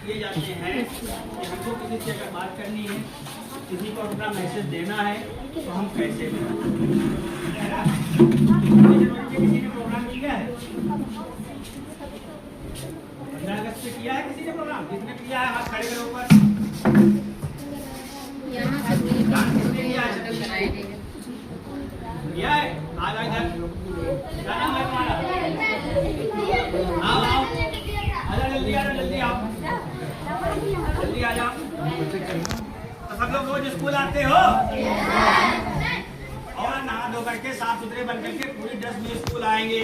किए जाते हैं कि हमको किसी से अगर बात करनी है, किसी को अपना मैसेज देना है तो हम कैसे दें, है ना। किसी ने प्रोग्राम किया है 15 अगस्त पे किया है किसी ने प्रोग्राम? किसने किया है हाथ खड़े करो ऊपर। किया है? आ जाओ इधर। क्या नाम है तुम्हारा? आओ आओ, आजा जल्दी आ जाओ, जल्दी आओ, जल्दी आ जाओ। तो सब लोग रोज स्कूल आते हो और नहा धो करके साफ सुथरे बन करके पूरी ड्रेस में स्कूल आएंगे।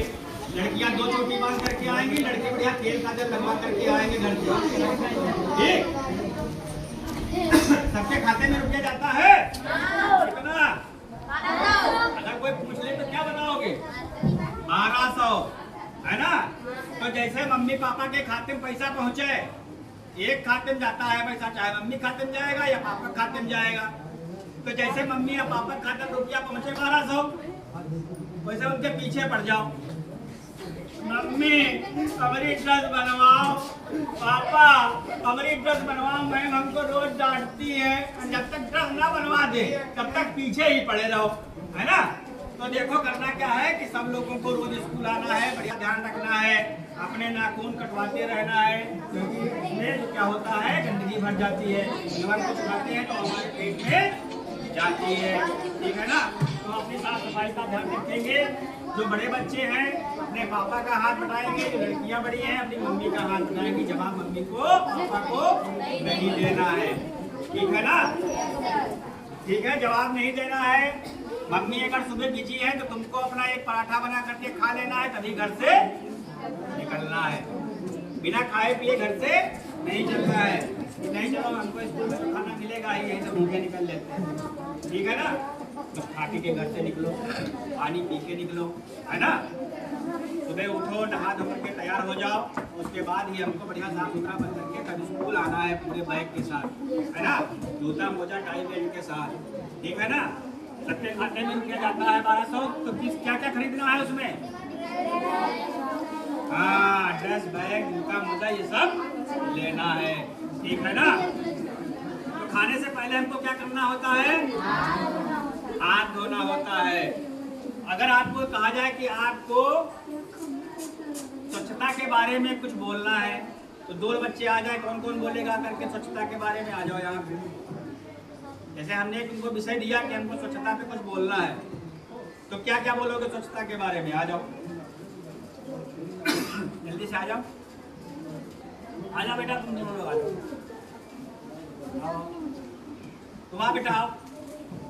लड़कियां 2 चोटी बांध करके आएंगी, लड़के बढ़िया तेल काजल लगवा करके आएंगे घर से। ठीक, सबके खाते में रुपया जाता है कितना? अगर कोई पूछ ले तो क्या बताओगे? 1200, है ना। तो जैसे मम्मी पापा के खाते में पैसा पहुंचे, एक खाते में जाता है पैसा, चाहे मम्मी खाते में जाएगा या पापा खाते में जाएगा। तो जैसे मम्मी या पापा खाते में रुपया पहुंचे 1200, वैसे उनके पीछे पड़ जाओ। मम्मी हमारी ड्रेस बनवाओ, पापा हमारी ड्रेस बनवाओ, मैम हमको रोज डांटती है। जब तक ड्रेस ना बनवा दे तब तक पीछे ही पड़े रहो, है ना। तो देखो करना क्या है कि सब लोगों को रोज स्कूल आना है, बढ़िया ध्यान रखना है, अपने नाखून कटवाते रहना है, क्योंकि इसमें क्या होता है गंदगी भर जाती है। जब हम कुछ खाते हैं तो हमारे पेट में जाती है, ठीक है ना। तो अपनी साफ सफाई का ध्यान रखेंगे। जो बड़े बच्चे हैं अपने पापा का हाथ बढ़ाएंगे, जो लड़कियां बड़ी हैं अपनी मम्मी का हाथ बढ़ाएंगी। जवाब मम्मी को पापा को नहीं देना है, ठीक है ना। ठीक है, जवाब नहीं देना है। मम्मी अगर सुबह बिजी है तो तुमको अपना एक पराठा बना करके खा लेना है, तभी घर से निकलना है। बिना खाए पिए घर से नहीं चलना है। नहीं चलो हमको स्कूल में तो खाना मिलेगा ही, यही तो भूखे निकल लेते हैं, ठीक है ना। बस खा पी के घर से निकलो, पानी पी के निकलो, है ना। सुबह उठो, नहा धो करके तैयार हो जाओ, उसके बाद ही हमको बढ़िया साफ सुथरा बन करके तब स्कूल आना है पूरे बैग के साथ, है ना। जूता मोजा टाई बेल्ट के साथ, ठीक है ना। सबके खाते में रुपया जाता है 1200। तो किस क्या क्या खरीदना है उसमें? हाँ, ड्रेस, बैग, जूता मोजा ये सब लेना है, ठीक है ना। तो खाने से पहले हमको क्या करना होता है? हाथ धोना होता है। अगर आपको कहा जाए कि आपको स्वच्छता के बारे में कुछ बोलना है तो 2 बच्चे आ जाए, कौन कौन बोलेगा करके स्वच्छता के बारे में? आ जाओ यहाँ पे। जैसे हमने तुमको विषय दिया कि हमको स्वच्छता पे कुछ बोलना है, तो क्या क्या बोलोगे स्वच्छता के बारे में? आ जाओ, जल्दी से आ जाओ, आ जाओ बेटा, तुम दोनों लोग आ जाओ। तुम आ बेटा, आओ,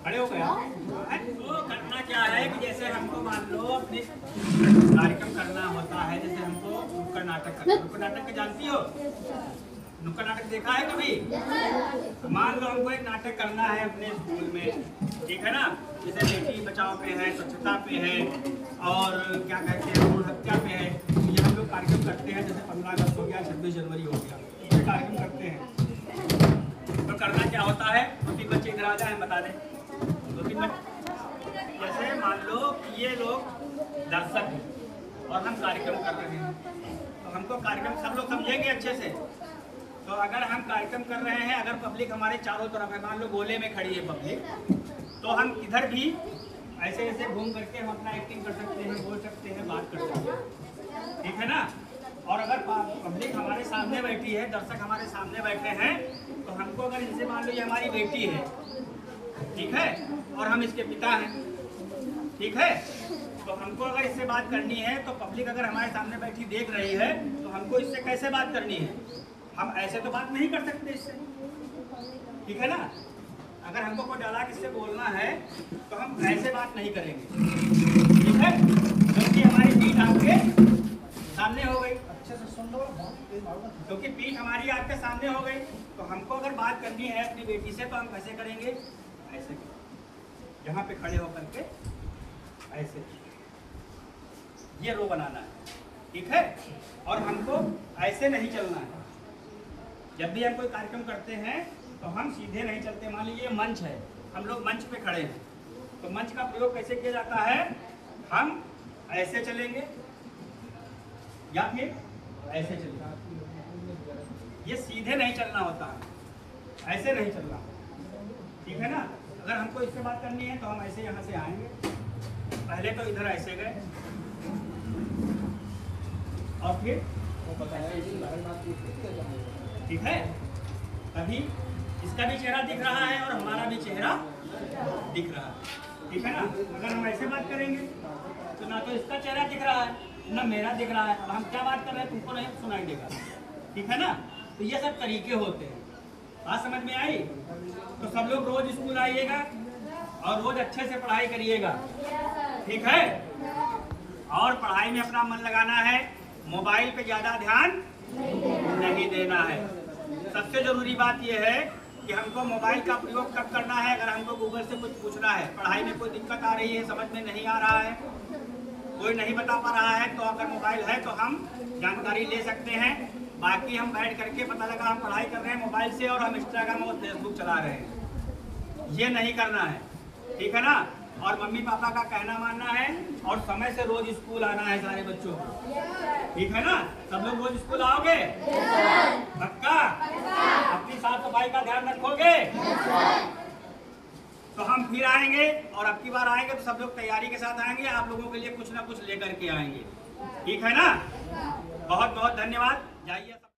खड़े हो गया। तो करना क्या है कि जैसे हमको मान लो अपने कार्यक्रम करना होता है, जैसे हमको नुक्कड़ नाटक करना। नुक्कड़ नाटक के जानती हो? नुक्कड़ नाटक देखा है कभी? मान लो हमको एक नाटक करना है अपने स्कूल में, ठीक है ना। जैसे बेटी बचाओ पे है, स्वच्छता पे है, और क्या कहते हैं भ्रूण हत्या पे है। ये हम लोग कार्यक्रम करते हैं, जैसे 15 अगस्त हो गया, 26 जनवरी हो गया, ये कार्यक्रम करते हैं। तो करना क्या होता है? 2-3 बच्चे इधर आ जाए, बता दें। 2-3 बच्चे, जैसे मान लो कि ये लोग दर्शक हैं और हम कार्यक्रम कर रहे हैं, तो हमको कार्यक्रम सब लोग समझेंगे अच्छे से। तो अगर हम कार्यक्रम कर रहे हैं, अगर पब्लिक हमारे चारों तरफ है, मान लो गोले में खड़ी है पब्लिक, तो हम इधर भी ऐसे ऐसे घूम करके हम अपना एक्टिंग कर सकते हैं, बोल सकते हैं, बात कर सकते हैं, ठीक है ना। और अगर पब्लिक हमारे सामने बैठी है, दर्शक हमारे सामने बैठे हैं, तो हमको अगर इनसे मान लो ये हमारी बेटी है, ठीक है, और हम इसके पिता हैं, ठीक है, तो हमको अगर इससे बात करनी है तो पब्लिक अगर हमारे सामने बैठी देख रही है तो हमको इससे कैसे बात करनी है? हम ऐसे तो बात नहीं कर सकते इससे, ठीक है ना। अगर हमको कोई डायलॉग इससे बोलना है तो हम ऐसे बात नहीं करेंगे, ठीक है, क्योंकि हमारी पीठ आपके सामने हो गई। अच्छे से सुन लो, क्योंकि पीठ हमारी आपके सामने हो गई। तो हमको अगर बात करनी है अपनी बेटी से तो हम कैसे करेंगे? ऐसे, यहाँ पे खड़े होकर के ऐसे, ये रो बनाना है, ठीक है। और हमको ऐसे नहीं चलना है। जब भी हम कोई कार्यक्रम करते हैं तो हम सीधे नहीं चलते। मान लीजिए मंच है, हम लोग मंच पे खड़े हैं, तो मंच का प्रयोग कैसे किया जाता है? हम ऐसे चलेंगे या फिर ऐसे चलेंगे, ये सीधे नहीं चलना होता, ऐसे नहीं चलना, ठीक है ना। अगर हमको इससे बात करनी है तो हम ऐसे यहाँ से आएंगे, पहले तो इधर ऐसे गए और फिर ठीक है, अभी इसका भी चेहरा दिख रहा है और हमारा भी चेहरा दिख रहा है, ठीक है ना। अगर हम ऐसे बात करेंगे तो ना तो इसका चेहरा दिख रहा है ना मेरा दिख रहा है, अब हम क्या बात कर रहे हैं तुमको नहीं सुनाई देगा, ठीक है ना। तो ये सब तरीके होते हैं, बात समझ में आई। तो सब लोग रोज स्कूल आइएगा और रोज अच्छे से पढ़ाई करिएगा, ठीक है। और पढ़ाई में अपना मन लगाना है, मोबाइल पे ज़्यादा ध्यान नहीं देना है। सबसे ज़रूरी बात यह है कि हमको मोबाइल का प्रयोग कब करना है, अगर हमको गूगल से कुछ पूछना है, पढ़ाई में कोई दिक्कत आ रही है, समझ में नहीं आ रहा है, कोई नहीं बता पा रहा है, तो अगर मोबाइल है तो हम जानकारी ले सकते हैं। बाकी हम बैठ करके पता लगा हम पढ़ाई कर रहे हैं मोबाइल से और हम इंस्टाग्राम और फेसबुक चला रहे हैं, ये नहीं करना है, ठीक है ना। और मम्मी पापा का कहना मानना है और समय से रोज स्कूल आना है सारे बच्चों को, ठीक है ना। सब लोग रोज स्कूल आओगे पक्का? अपनी साफ सफाई का ध्यान रखोगे? तो हम फिर आएंगे और अब की बार आएंगे तो सब लोग तैयारी के साथ आएंगे, आप लोगों के लिए कुछ ना कुछ लेकर के आएंगे, ठीक है ना। बहुत बहुत धन्यवाद, जाइए।